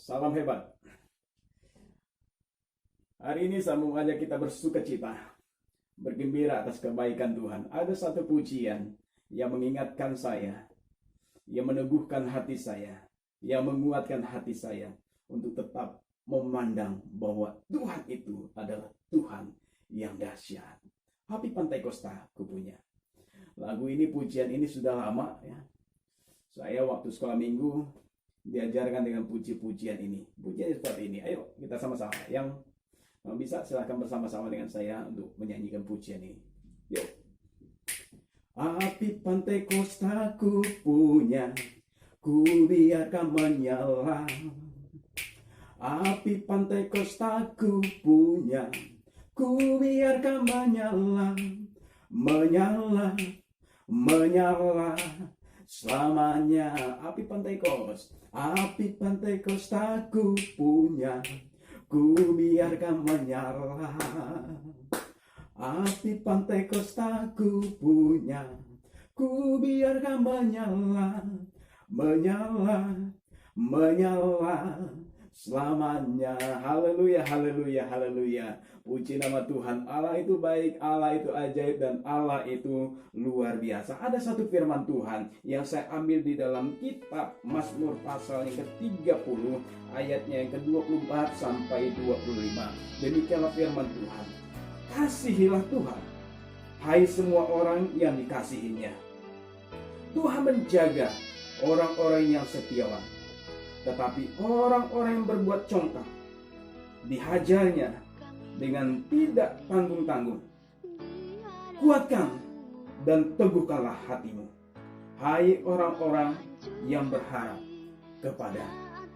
Salam hebat. Hari ini saya mau mengajak kita bersuka cita, bergembira atas kebaikan Tuhan. Ada satu pujian yang mengingatkan saya, yang meneguhkan hati saya, yang menguatkan hati saya untuk tetap memandang bahwa Tuhan itu adalah Tuhan yang dahsyat. Happy Pantekosta ku punya. Lagu ini, pujian ini sudah lama ya. Saya waktu sekolah minggu diajarkan dengan puji-pujian ini. Pujian seperti ini. Ayo kita sama-sama. Yang bisa silahkan bersama-sama dengan saya untuk menyanyikan pujian ini. Yuk. Api Pantekosta ku punya, ku biarkan menyala. Api Pantekosta ku punya, ku biarkan menyala, menyala, menyala selamanya. Api Pantekos, api Pantekosta ku punya, ku biarkan menyala. Api Pantekosta ku punya, ku biarkan menyala, menyala, menyala selamanya. Haleluya, haleluya, haleluya. Puji nama Tuhan. Allah itu baik, Allah itu ajaib, dan Allah itu luar biasa. Ada satu firman Tuhan yang saya ambil di dalam kitab Mazmur pasal yang ke-30 ayatnya yang ke-24 sampai 25. Demikianlah firman Tuhan. Kasihilah Tuhan, hai semua orang yang dikasihinya. Tuhan menjaga orang-orang yang setiawan, tetapi orang-orang yang berbuat congkak dihajarnya dengan tidak tanggung-tanggung. Kuatkan dan teguhkanlah hatimu, hai orang-orang yang berharap kepada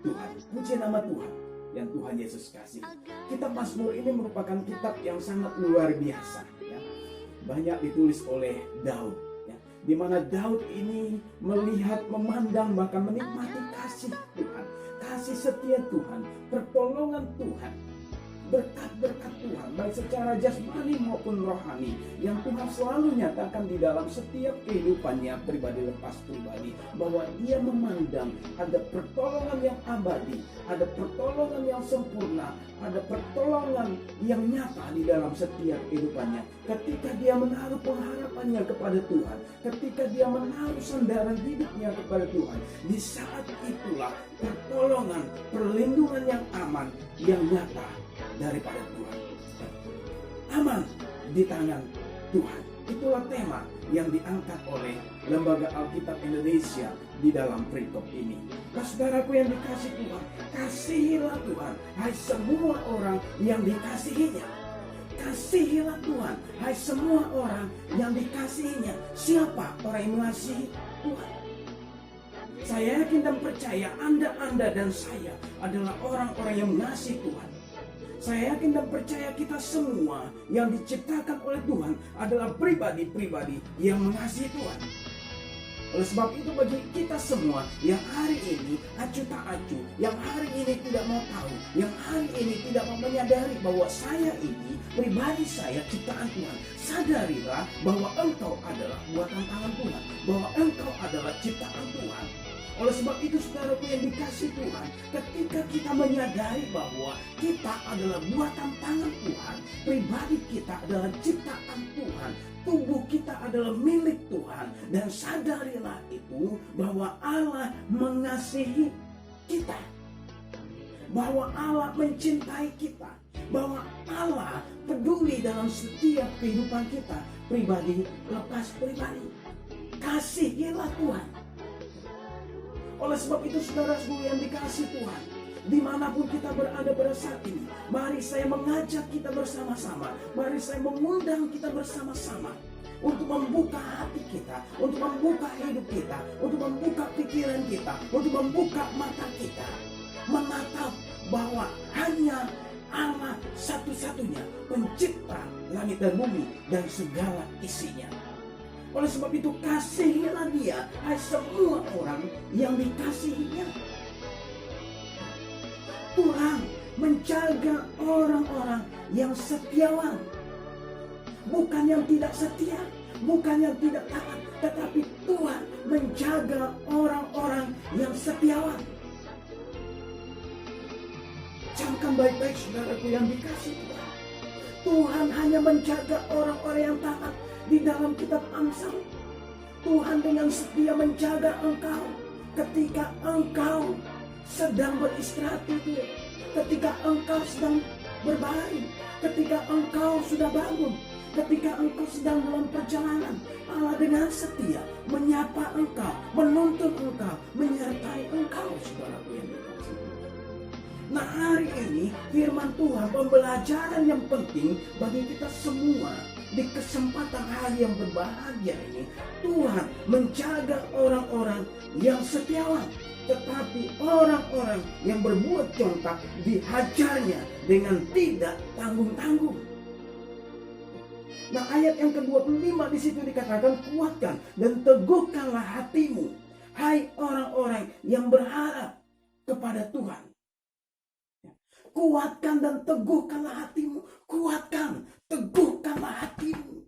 Tuhan. Puji nama Tuhan yang Tuhan Yesus kasih. Kitab Mazmur ini merupakan kitab yang sangat luar biasa ya. Banyak ditulis oleh Daud ya, di mana Daud ini melihat, memandang, bahkan menikmati kasih Tuhan, kasih setia Tuhan, pertolongan Tuhan, berkat-berkat Tuhan, baik secara jasmani maupun rohani, yang Tuhan selalu nyatakan di dalam setiap kehidupannya pribadi lepas pribadi, bahwa dia memandang ada pertolongan yang abadi, ada pertolongan yang sempurna, ada pertolongan yang nyata di dalam setiap kehidupannya. Ketika dia menaruh pengharapannya kepada Tuhan, ketika dia menaruh sandaran hidupnya kepada Tuhan, di saat itulah pertolongan, perlindungan yang aman, yang nyata daripada Tuhan. Aman di tangan Tuhan. Itulah tema yang diangkat oleh Lembaga Alkitab Indonesia di dalam perikop ini. Saudaraku yang dikasihi Tuhan, kasihilah Tuhan, hai semua orang yang dikasihinya. Kasihilah Tuhan, hai semua orang yang dikasihinya. Siapa orang yang mengasihi Tuhan? Saya yakin dan percaya Anda dan saya adalah orang-orang yang mengasihi Tuhan. Saya yakin dan percaya kita semua yang diciptakan oleh Tuhan adalah pribadi-pribadi yang mengasihi Tuhan. Oleh sebab itu, bagi kita semua yang hari ini acuh tak acuh, yang hari ini tidak mau tahu, yang hari ini tidak mau menyadari bahwa saya ini, pribadi saya, ciptaan Tuhan, sadarilah bahwa engkau adalah buatan tangan Tuhan, bahwa engkau adalah ciptaan Tuhan. Oleh sebab itu, saudaraku yang dikasihi Tuhan, ketika kita menyadari bahwa kita adalah buatan tangan Tuhan, pribadi kita adalah ciptaan Tuhan, tubuh kita adalah milik Tuhan, dan sadarilah itu bahwa Allah mengasihi kita, bahwa Allah mencintai kita, bahwa Allah peduli dalam setiap kehidupan kita, pribadi lepas pribadi. Kasihilah Tuhan. Oleh sebab itu, saudara-saudara yang dikasihi Tuhan, dimanapun kita berada pada saat ini, mari saya mengajak kita bersama-sama, mari saya mengundang kita bersama-sama untuk membuka hati kita, untuk membuka hidup kita, untuk membuka pikiran kita, untuk membuka mata kita, menatap bahwa hanya Allah satu-satunya pencipta langit dan bumi dan segala isinya. Oleh sebab itu, kasihilah Dia, hai semua orang yang dikasihinya. Tuhan menjaga orang-orang yang setiawan, bukan yang tidak setia, bukan yang tidak taat, tetapi Tuhan menjaga orang-orang yang setiawan. Camkan baik-baik saudaraku yang dikasih Tuhan. Tuhan hanya menjaga orang-orang yang taat di dalam kitab Amsal. Tuhan dengan setia menjaga engkau ketika engkau sedang beristirahat tidur, ketika engkau sedang berbaring, ketika engkau sudah bangun, ketika engkau sedang dalam perjalanan. Allah dengan setia menyapa engkau, menuntun engkau, menyertai engkau, saudaraku yang dikasih Tuhan. Nah, hari ini firman Tuhan, pembelajaran yang penting bagi kita semua di kesempatan hari yang berbahagia ini. Tuhan menjaga orang-orang yang setiawan, tetapi orang-orang yang berbuat contak dihajarnya dengan tidak tanggung-tanggung. Nah, ayat yang ke-25 di situ dikatakan, kuatkan dan teguhkanlah hatimu, hai orang-orang yang berharap kepada Tuhan. Kuatkan dan teguhkanlah hatimu. Kuatkan, teguhkanlah hatimu.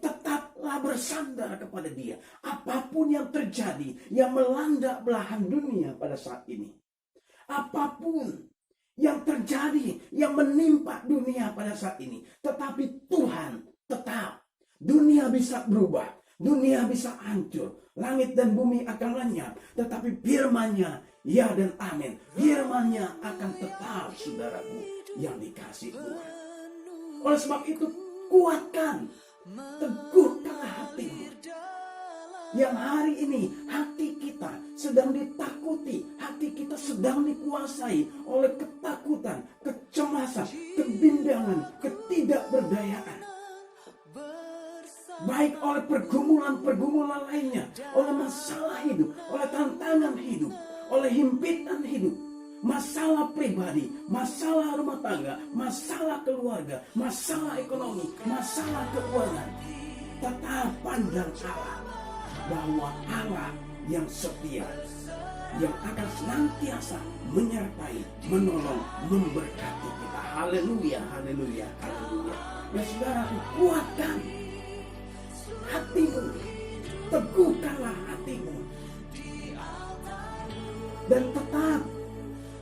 Tetaplah bersandar kepada Dia. Apapun yang terjadi, yang melanda belahan dunia pada saat ini. Apapun yang terjadi, yang menimpa dunia pada saat ini. Tetapi Tuhan tetap. Dunia bisa berubah. Dunia bisa hancur. Langit dan bumi akan lenyap. Tetapi firman-Nya, ya dan amin. Firman-Nya akan tetap, saudaraku yang dikasih Tuhan. Oleh sebab itu, kuatkan, teguhkanlah hatimu. Yang hari ini hati kita sedang ditakuti, hati kita sedang dikuasai oleh ketakutan, kecemasan, kebindangan, ketidakberdayaan. Baik oleh pergumulan-pergumulan lainnya, oleh masalah hidup, oleh tantangan hidup, oleh himpitan hidup, masalah pribadi, masalah rumah tangga, masalah keluarga, masalah ekonomi, masalah keuangan. Tetap pandang Allah, bahwa Allah yang setia, yang akan senantiasa menyertai, menolong, memberkati kita. Haleluya, haleluya, haleluya. Ya saudaraku, kuatkan hatimu, teguhkanlah hatimu, dan tetap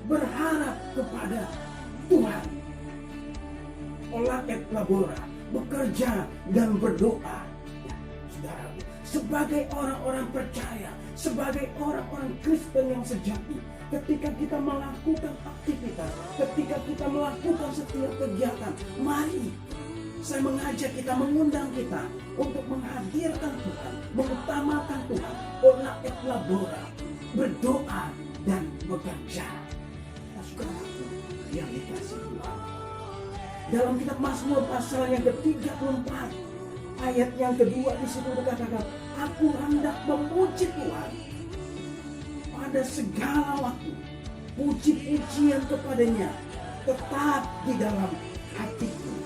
berharap kepada Tuhan. Olah et labora, bekerja dan berdoa. Saudara, sebagai orang-orang percaya, sebagai orang-orang Kristen yang sejati, ketika kita melakukan aktivitas, ketika kita melakukan setiap kegiatan, mari saya mengajak kita, mengundang kita untuk menghadirkan Tuhan, mengutamakan Tuhan. Olah et labora, berdoa dan bekerja. Saudaraku yang dikasih Tuhan, dalam kitab Mazmur pasal yang ke-34 ayat yang kedua di situ dikatakan, aku hendak memuji Tuhan pada segala waktu, puji-pujian kepadanya tetap di dalam hatiku.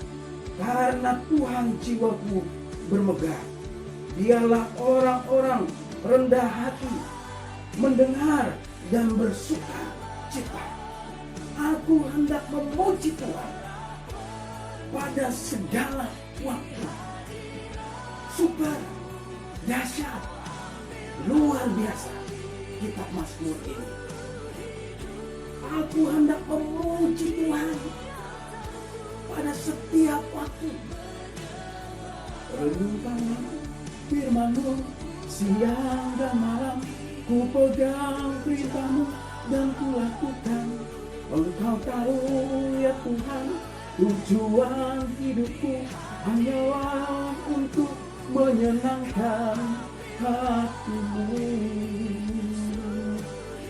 Karena Tuhan jiwaku bermegah. Dialah orang-orang rendah hati mendengar dan bersuka cita. Aku hendak memuji Tuhan pada segala waktu. Super, dahsyat, luar biasa kitab Mazmur ini. Aku hendak memuji Tuhan pada setiap waktu. Renungkanlah firman-Mu siang dan malam, ku pegang perintah-Mu dan ku lakukan. Engkau tahu ya Tuhan, tujuan hidupku hanyalah untuk menyenangkan hati-Mu.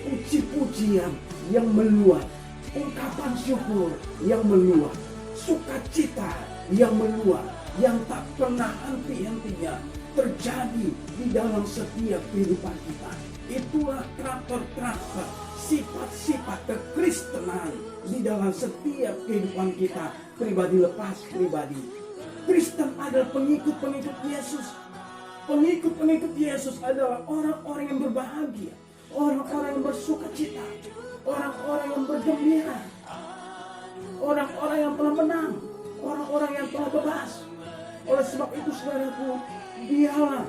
Puji-pujian yang meluap, ungkapan syukur yang meluap, sukacita yang meluap, yang tak pernah henti-hentinya terjadi di dalam setiap kehidupan kita. Itulah karakter-karakter, sifat-sifat kekristenan di dalam setiap kehidupan kita, pribadi lepas pribadi. Kristen adalah pengikut-pengikut Yesus. Pengikut-pengikut Yesus adalah orang-orang yang berbahagia, orang-orang yang bersukacita, orang-orang yang bergembira, orang-orang yang telah menang, orang-orang yang telah bebas. Oleh sebab itu saudaraku, dialah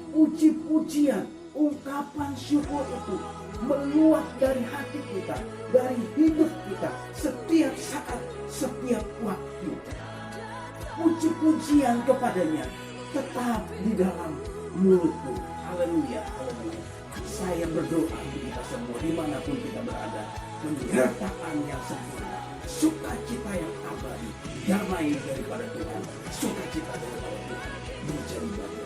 puji-pujian, ungkapan syukur itu meluap dari hati kita, dari hidup kita, setiap saat, setiap waktu. Puji-pujian kepadanya tetap di dalam mulutku. Haleluya, haleluya. Saya berdoa untuk kita semua dimanapun kita berada, penyertaan yang sempurna, sukacita yang abadi, damai daripada Tuhan, sukacita daripada Tuhan menjadi bagian